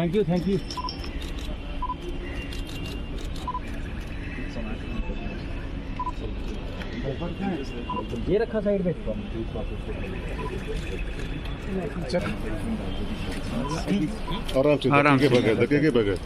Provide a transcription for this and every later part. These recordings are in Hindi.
Thank you thank you. ये रखा साइड पे। आराम से धक्के के बगैर।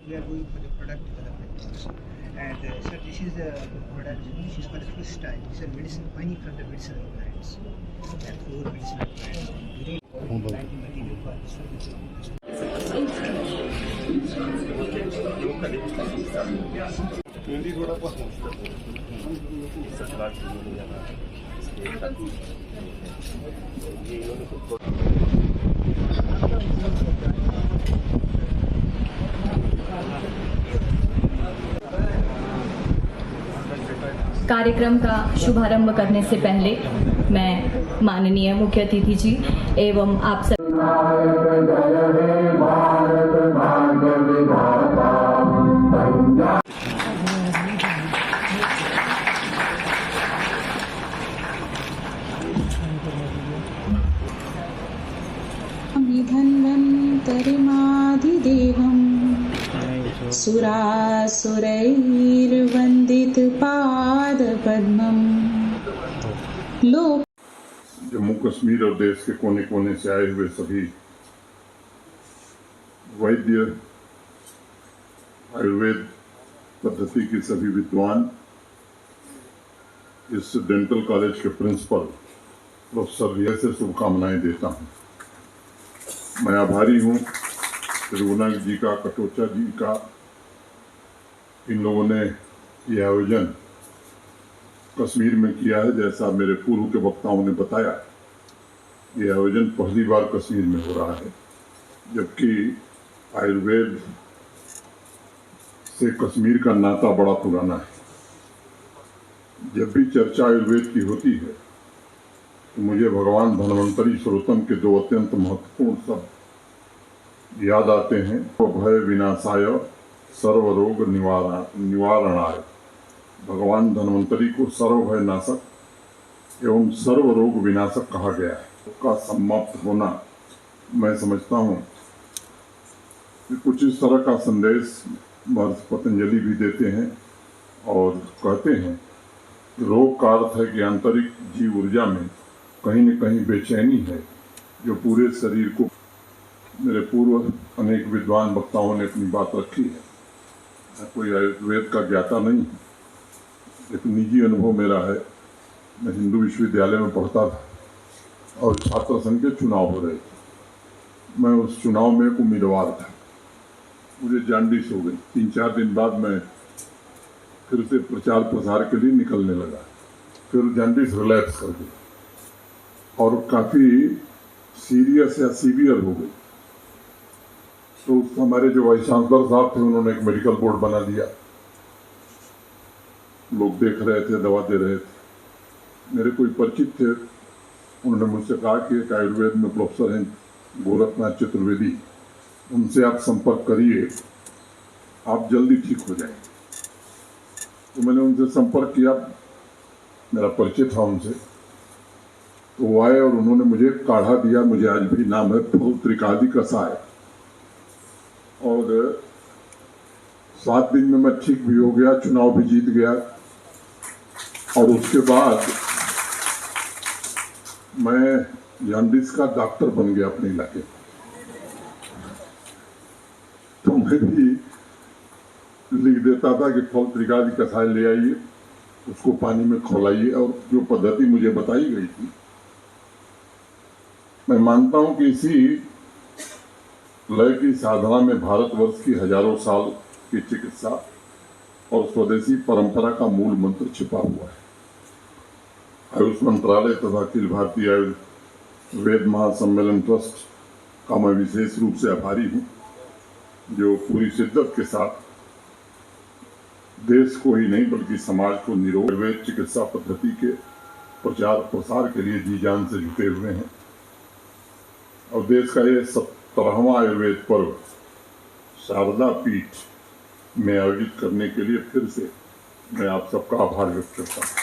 We are going for the product development course. And sir, this is the product which is for the first time. It's a medicine, honey from the medicinal plants. And 4 medicinal plants. Really, 19 material for this कार्यक्रम का शुभारंभ करने से पहले मैं माननीय मुख्य अतिथि जी एवं आप सब धन्वन्तरिमादिदेवं सुरासुरैर्वन्दितपादपद्मम् लोक। जम्मू कश्मीर और देश के कोने कोने से आए हुए सभी वैद्य, आयुर्वेद पद्धति के सभी विद्वान, इस डेंटल कॉलेज के प्रिंसिपल प्रोफेसर रिया से शुभकामनाएं देता हूं। मैं आभारी हूं रघुनाथ जी का, कटोचा जी का, इन लोगों ने यह आयोजन कश्मीर में किया है। जैसा मेरे पूर्व के वक्ताओं ने बताया, यह आयोजन पहली बार कश्मीर में हो रहा है, जबकि आयुर्वेद से कश्मीर का नाता बड़ा पुराना है। जब भी चर्चा आयुर्वेद की होती है तो मुझे भगवान धन्वंतरी सर्वोत्तम के 2 अत्यंत महत्वपूर्ण शब्द याद आते हैं। भय विनाशाय सर्वरोग निवारणाय। भगवान धन्वंतरी को सर्वभय नाशक एवं सर्वरोग विनाशक कहा गया है। उसका समाप्त होना मैं समझता हूँ कि कुछ इस तरह का संदेश महर्षि पतंजलि भी देते हैं और कहते हैं कि रोग का अर्थ है कि आंतरिक जीव ऊर्जा में कहीं न कहीं बेचैनी है, जो पूरे शरीर को। मेरे पूर्व अनेक विद्वान वक्ताओं ने अपनी बात रखी है। मैं कोई आयुर्वेद का ज्ञाता नहीं, एक निजी अनुभव मेरा है। मैं हिंदू विश्वविद्यालय में पढ़ता था और छात्र संघ के चुनाव हो रहे थे। मैं उस चुनाव में एक उम्मीदवार था। मुझे जांडिस हो गई। 3-4 दिन बाद मैं फिर से प्रचार प्रसार के लिए निकलने लगा। फिर जांडिस रिलैप्स कर गई और काफ़ी सीरियस या सीवियर हो गई। तो हमारे जो वाइस चांसलर साहब थे, उन्होंने एक मेडिकल बोर्ड बना दिया। लोग देख रहे थे, दवा दे रहे थे। मेरे कोई परिचित थे, उन्होंने मुझसे कहा कि एक आयुर्वेद में प्रोफेसर हैं गोरखनाथ चतुर्वेदी, उनसे आप संपर्क करिए, आप जल्दी ठीक हो जाएंगे। तो मैंने उनसे संपर्क किया, मेरा परिचय था उनसे। तो वो आए और उन्होंने मुझे काढ़ा दिया, मुझे आज भी नाम है, त्रिकादि कषाय। और 7 दिन में मैं ठीक भी हो गया, चुनाव भी जीत गया। और उसके बाद मैं जांडिस का डॉक्टर बन गया अपने इलाके में। तो मैं भी लिख देता था कि फल त्रिकादि कषाय ले आइए, उसको पानी में खौलाइए। और जो पद्धति मुझे बताई गई थी, मैं मानता हूं कि इसी लय की साधना में भारतवर्ष की हजारों साल की चिकित्सा और स्वदेशी परंपरा का मूल मंत्र छिपा हुआ है। आयुष मंत्रालय तथा अखिल भारतीय आयुर्वेद महासम्मेलन ट्रस्ट का मैं विशेष रूप से आभारी हूँ, जो पूरी शिद्दत के साथ देश को ही नहीं बल्कि समाज को निरोग आयुर्वेद चिकित्सा पद्धति के प्रचार प्रसार के लिए जी जान से जुटे हुए हैं। और देश का ये 17वां आयुर्वेद पर्व शारदा पीठ में आयोजित करने के लिए फिर से मैं आप सबका आभार व्यक्त करता हूँ।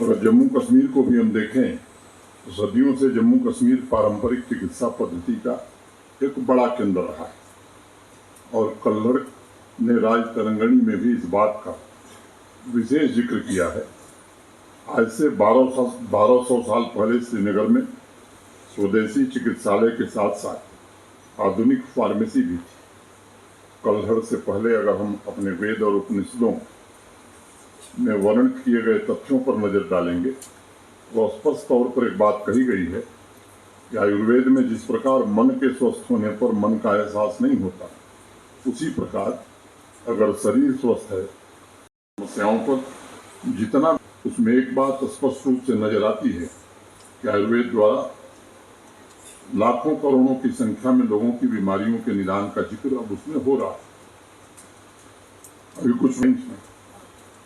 अगर जम्मू कश्मीर को भी हम देखें तो सदियों से जम्मू कश्मीर पारंपरिक चिकित्सा पद्धति का एक बड़ा केंद्र रहा है और कल्हड़ ने राज तरंगणी में भी इस बात का विशेष जिक्र किया है। आज से 1200 साल पहले श्रीनगर में स्वदेशी चिकित्सालय के साथ साथ आधुनिक फार्मेसी भी थी। कल्हड़ से पहले अगर हम अपने वेद और उपनिषदों में वर्णित किए गए तथ्यों पर नजर डालेंगे तो स्पष्ट तौर पर एक बात कही गई है कि आयुर्वेद में जिस प्रकार मन के स्वस्थ होने पर मन का एहसास नहीं होता, उसी प्रकार अगर शरीर स्वस्थ है समस्याओं पर जितना, उसमें एक बात स्पष्ट रूप से नजर आती है कि आयुर्वेद द्वारा लाखों करोड़ों की संख्या में लोगों की बीमारियों के निदान का जिक्र अब उसमें हो रहा है। अभी कुछ दिन में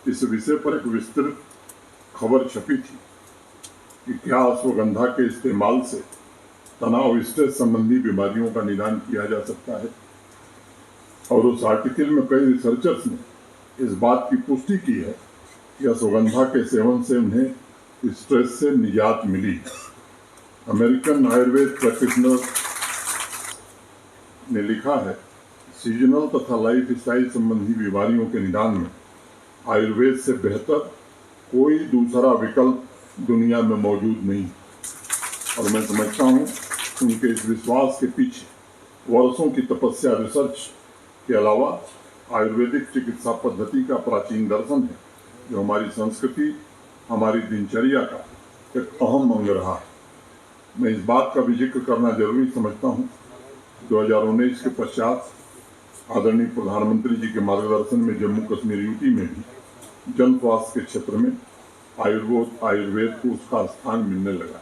इस विषय पर एक विस्तृत खबर छपी थी कि क्या अश्वगंधा के इस्तेमाल से तनाव स्ट्रेस संबंधी बीमारियों का निदान किया जा सकता है। और उस आर्टिकल में कई रिसर्चर्स ने इस बात की पुष्टि की है कि अश्वगंधा के सेवन से उन्हें स्ट्रेस से निजात मिली। अमेरिकन आयुर्वेद प्रैक्टिशनर ने लिखा है, सीजनल तथा लाइफ स्टाइल संबंधी बीमारियों के निदान में आयुर्वेद से बेहतर कोई दूसरा विकल्प दुनिया में मौजूद नहीं। और मैं समझता हूँ उनके इस विश्वास के पीछे वर्षों की तपस्या, रिसर्च के अलावा आयुर्वेदिक चिकित्सा पद्धति का प्राचीन दर्शन है, जो हमारी संस्कृति, हमारी दिनचर्या का एक अहम अंग रहा है। मैं इस बात का भी जिक्र करना जरूरी समझता हूँ, 2019 के पश्चात आदरणीय प्रधानमंत्री जी के मार्गदर्शन में जम्मू कश्मीर यूटी में भी जन स्वास्थ्य के क्षेत्र में आयुर्वेद को उसका स्थान मिलने लगा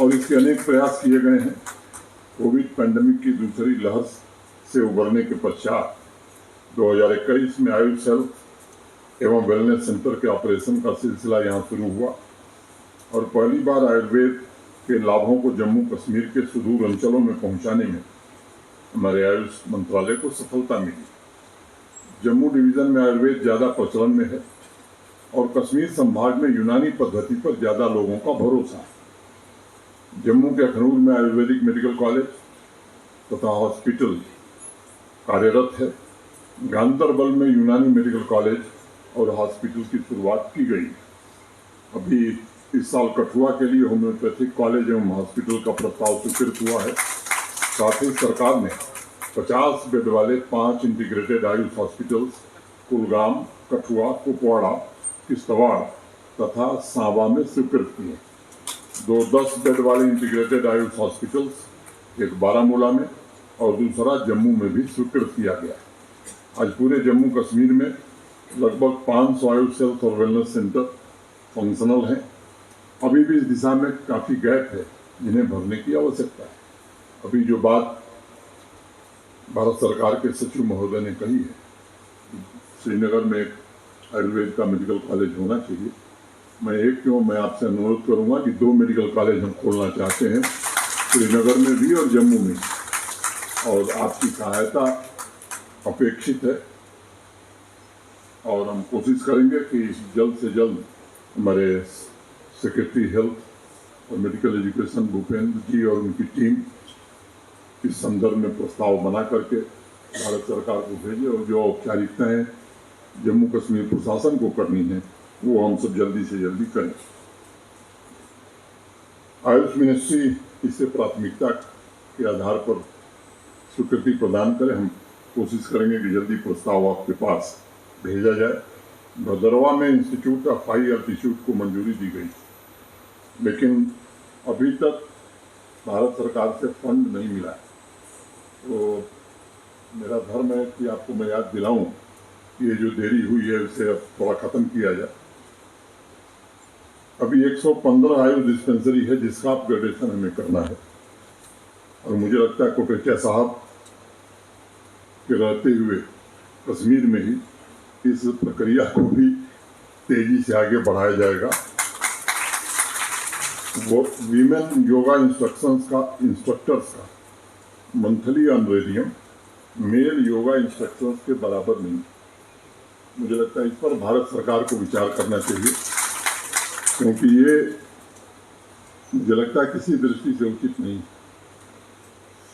और इसके अनेक प्रयास किए गए हैं। कोविड पैंडेमिक की दूसरी लहर से उबरने के पश्चात 2021 में आयुष हेल्थ एवं वेलनेस सेंटर के ऑपरेशन का सिलसिला यहाँ शुरू हुआ और पहली बार आयुर्वेद के लाभों को जम्मू कश्मीर के सुदूर अंचलों में पहुंचाने में हमारे आयुष मंत्रालय को सफलता मिली। जम्मू डिवीजन में आयुर्वेद ज़्यादा प्रचलन में है और कश्मीर संभाग में यूनानी पद्धति पर ज़्यादा लोगों का भरोसा है। जम्मू के अखनूर में आयुर्वेदिक मेडिकल कॉलेज तथा हॉस्पिटल कार्यरत है। गांदरबल में यूनानी मेडिकल कॉलेज और हॉस्पिटल की शुरुआत की गई है। अभी इस साल कठुआ के लिए होम्योपैथिक कॉलेज एवं हॉस्पिटल का प्रस्ताव स्वीकृत हुआ है। साथ ही सरकार ने 50 बेड वाले 5 इंटीग्रेटेड आयुष हॉस्पिटल्स कुलगाम, कठुआ, कुपवाड़ा, किश्तवाड़ तथा सांबा में स्वीकृत किए। 2 10 बेड वाले इंटीग्रेटेड आयुष हॉस्पिटल्स, एक बारामूला में और दूसरा जम्मू में भी स्वीकृत किया गया। आज पूरे जम्मू कश्मीर में लगभग 500 आयुष हेल्थ और वेलनेस सेंटर फंक्शनल हैं। अभी भी इस दिशा में काफ़ी गैप है जिन्हें भरने की आवश्यकता है। अभी जो बात भारत सरकार के सचिव महोदय ने कही है, श्रीनगर में एक आयुर्वेद का मेडिकल कॉलेज होना चाहिए। मैं आपसे अनुरोध करूंगा कि 2 मेडिकल कॉलेज हम खोलना चाहते हैं, श्रीनगर में भी और जम्मू में, और आपकी सहायता अपेक्षित है और हम कोशिश करेंगे कि जल्द से जल्द हमारे सेक्रेटरी हेल्थ और मेडिकल एजुकेशन भूपेंद्र जी और उनकी टीम इस संदर्भ में प्रस्ताव बना करके भारत सरकार को भेजे और जो औपचारिकताएं जम्मू कश्मीर प्रशासन को करनी है वो हम सब जल्दी से जल्दी करें। आयुष मिनिस्ट्री इसे प्राथमिकता के आधार पर स्वीकृति प्रदान करे। हम कोशिश करेंगे कि जल्दी प्रस्ताव आपके पास भेजा जाए। भदरवा में इंस्टीट्यूट ऑफ हाई एल्टीट्यूड को मंजूरी दी गई, लेकिन अभी तक भारत सरकार से फंड नहीं मिला है। तो मेरा धर्म है कि आपको मैं याद दिलाऊं कि ये जो देरी हुई है उसे अब थोड़ा ख़त्म किया जाए। अभी 115 आयुष डिस्पेंसरी है जिसका अपग्रेडेशन हमें करना है, और मुझे लगता है कोटेचा साहब के रहते हुए कश्मीर में ही इस प्रक्रिया को भी तेजी से आगे बढ़ाया जाएगा। वो वीमेन योगा इंस्ट्रक्टर्स का monthly honorarium male yoga instructors के बराबर नहीं। मुझे लगता है इस पर भारत सरकार को विचार करना चाहिए, क्योंकि ये मुझे लगता है किसी दृष्टि से उचित नहीं।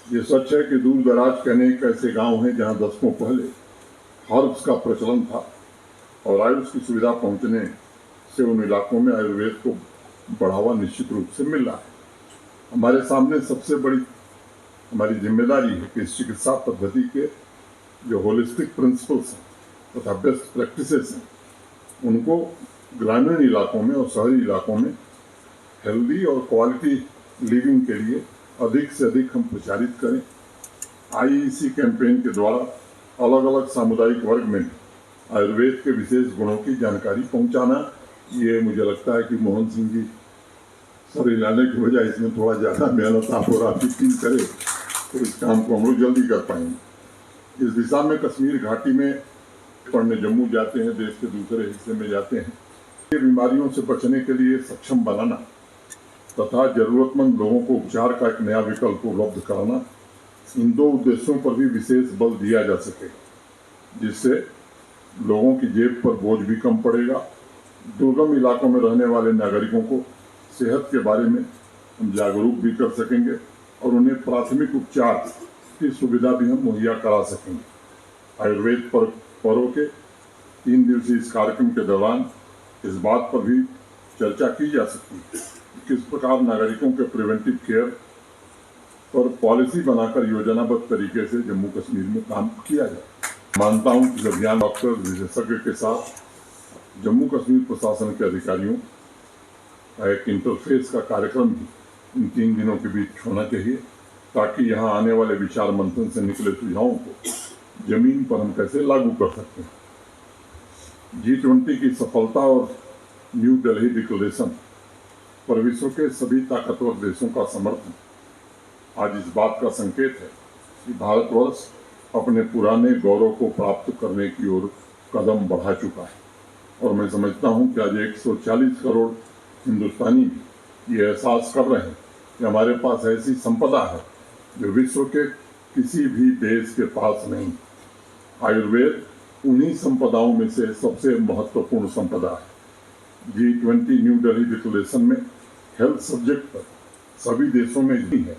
ये सच है कि दूर दराज के अनेक ऐसे गांव हैं जहां दशकों पहले हर्ब्स का प्रचलन था, और आयुष की सुविधा पहुंचने से उन इलाकों में आयुर्वेद को बढ़ावा निश्चित रूप से मिल रहा है। हमारे सामने सबसे बड़ी हमारी जिम्मेदारी है कि इस चिकित्सा पद्धति के जो होलिस्टिक प्रिंसिपल्स हैं तथा बेस्ट प्रैक्टिसेस हैं, उनको ग्रामीण इलाकों में और शहरी इलाकों में हेल्दी और क्वालिटी लिविंग के लिए अधिक से अधिक हम प्रचारित करें। आईईसी कैंपेन के द्वारा अलग अलग सामुदायिक वर्ग में आयुर्वेद के विशेष गुणों की जानकारी पहुंचाना, ये मुझे लगता है कि मोहन सिंह जी सर हिलाने की वजह इसमें थोड़ा ज़्यादा मेहनत आप और आपकी टीम करे तो इस काम को हम लोग जल्दी कर पाएंगे। इस दिशा में कश्मीर घाटी में पढ़ने जम्मू जाते हैं, देश के दूसरे हिस्से में जाते हैं, ये बीमारियों से बचने के लिए सक्षम बनाना तथा जरूरतमंद लोगों को उपचार का एक नया विकल्प उपलब्ध कराना, इन दो उद्देश्यों पर भी विशेष बल दिया जा सके, जिससे लोगों की जेब पर बोझ भी कम पड़ेगा। दुर्गम इलाकों में रहने वाले नागरिकों को सेहत के बारे में हम जागरूक भी कर सकेंगे और उन्हें प्राथमिक उपचार की सुविधा भी हम मुहैया करा सकेंगे। आयुर्वेद पर्व के 3 दिवसीय इस कार्यक्रम के दौरान इस बात पर भी चर्चा की जा सकती है किस प्रकार नागरिकों के प्रिवेंटिव केयर पर पॉलिसी बनाकर योजनाबद्ध तरीके से जम्मू कश्मीर में काम किया जाए। मानता हूं कि अभियान डॉक्टर विशेषज्ञ के साथ जम्मू कश्मीर प्रशासन के अधिकारियों का एक इंटरफेस का कार्यक्रम भी इन 3 दिनों के बीच होना चाहिए, ताकि यहाँ आने वाले विचार मंथन से निकले सुझावों को जमीन पर हम कैसे लागू कर सकते हैं। G20 की सफलता और न्यू दिल्ली डिक्लेरेशन पर विश्व के सभी ताकतवर देशों का समर्थन आज इस बात का संकेत है कि भारतवर्ष अपने पुराने गौरव को प्राप्त करने की ओर कदम बढ़ा चुका है, और मैं समझता हूं कि आज 140 करोड़ हिंदुस्तानी भी ये एहसास कर रहे हैं कि हमारे पास ऐसी संपदा है जो विश्व के किसी भी देश के पास नहीं। आयुर्वेद उन्हीं संपदाओं में से सबसे महत्वपूर्ण संपदा है। G20 न्यू दिल्ली डिक्लेरेशन में हेल्थ सब्जेक्ट पर सभी देशों में ही है।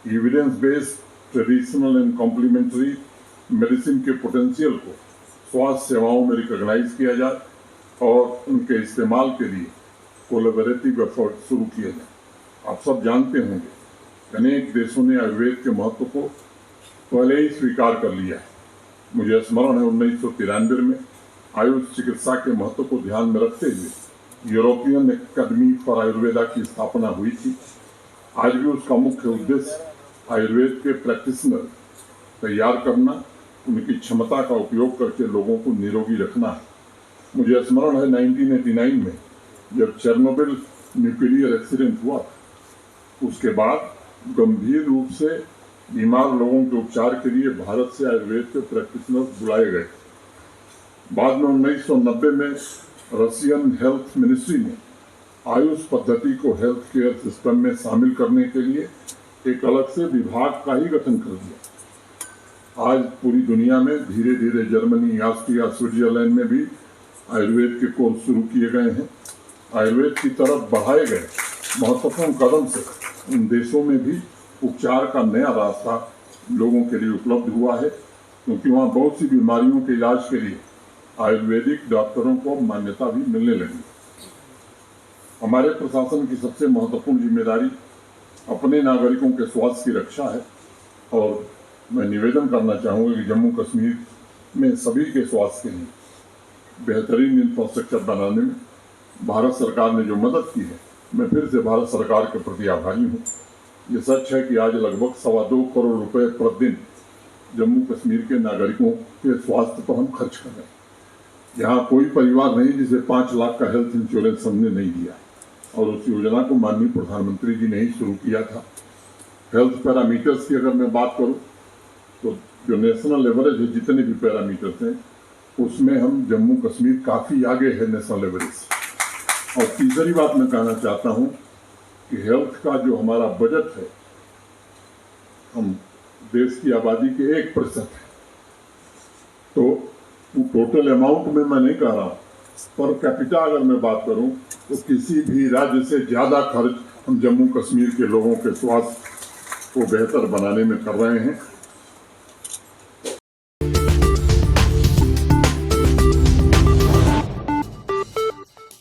Evidence based traditional and complementary medicine के पोटेंशियल को स्वास्थ्य सेवाओं में रिकॉग्नाइज किया जाए और उनके इस्तेमाल के लिए कोलैबोरेटिव एफर्ट शुरू किए जाए। आप सब जानते होंगे अनेक देशों ने आयुर्वेद के महत्व को पहले ही स्वीकार कर लिया है। मुझे स्मरण है 1993 में आयुष चिकित्सा के महत्व को ध्यान में रखते हुए यूरोपियन एकेडमी फॉर आयुर्वेदा की स्थापना हुई थी। आज भी उसका मुख्य उद्देश्य आयुर्वेद के प्रैक्टिशनर तैयार करना, उनकी क्षमता का उपयोग करके लोगों को निरोगी रखना है। मुझे स्मरण है 1989 में जब चेरनोबिल न्यूक्लियर एक्सीडेंट हुआ, उसके बाद गंभीर रूप से बीमार लोगों के उपचार के लिए भारत से आयुर्वेद के प्रैक्टिशनर्स बुलाए गए। बाद में 1990 में रशियन हेल्थ मिनिस्ट्री ने आयुष पद्धति को हेल्थ केयर सिस्टम में शामिल करने के लिए एक अलग से विभाग का ही गठन कर दिया। आज पूरी दुनिया में धीरे धीरे जर्मनी, ऑस्ट्रिया, स्विट्जरलैंड में भी आयुर्वेद के कोर्स शुरू किए गए हैं। आयुर्वेद की तरफ बढ़ाए गए महत्वपूर्ण कदम से इन देशों में भी उपचार का नया रास्ता लोगों के लिए उपलब्ध हुआ है, क्योंकि वहाँ बहुत सी बीमारियों के इलाज के लिए आयुर्वेदिक डॉक्टरों को मान्यता भी मिलने लगी। हमारे प्रशासन की सबसे महत्वपूर्ण जिम्मेदारी अपने नागरिकों के स्वास्थ्य की रक्षा है, और मैं निवेदन करना चाहूँगा कि जम्मू कश्मीर में सभी के स्वास्थ्य के लिए बेहतरीन इंफ्रास्ट्रक्चर बनाने में भारत सरकार ने जो मदद की है, मैं फिर से भारत सरकार के प्रति आभारी हूँ। ये सच है कि आज लगभग 2.25 करोड़ रुपए प्रतिदिन जम्मू कश्मीर के नागरिकों के स्वास्थ्य पर हम खर्च कर रहे हैं। यहाँ कोई परिवार नहीं जिसे 5 लाख का हेल्थ इंश्योरेंस हमने नहीं दिया। और उस योजना को माननीय प्रधानमंत्री जी ने ही शुरू किया था। हेल्थ पैरामीटर्स की अगर मैं बात करूं तो जो नेशनल एवरेज है, जितने भी पैरामीटर्स हैं उसमें हम जम्मू कश्मीर काफ़ी आगे है नेशनल एवरेज से। और तीसरी बात मैं कहना चाहता हूं कि हेल्थ का जो हमारा बजट है, हम देश की आबादी के 1% है, तो टोटल अमाउंट में मैं नहीं कह रहा हूँ, पर कैपिटा अगर मैं बात करूं तो किसी भी राज्य से ज़्यादा खर्च हम जम्मू कश्मीर के लोगों के स्वास्थ्य को बेहतर बनाने में कर रहे हैं।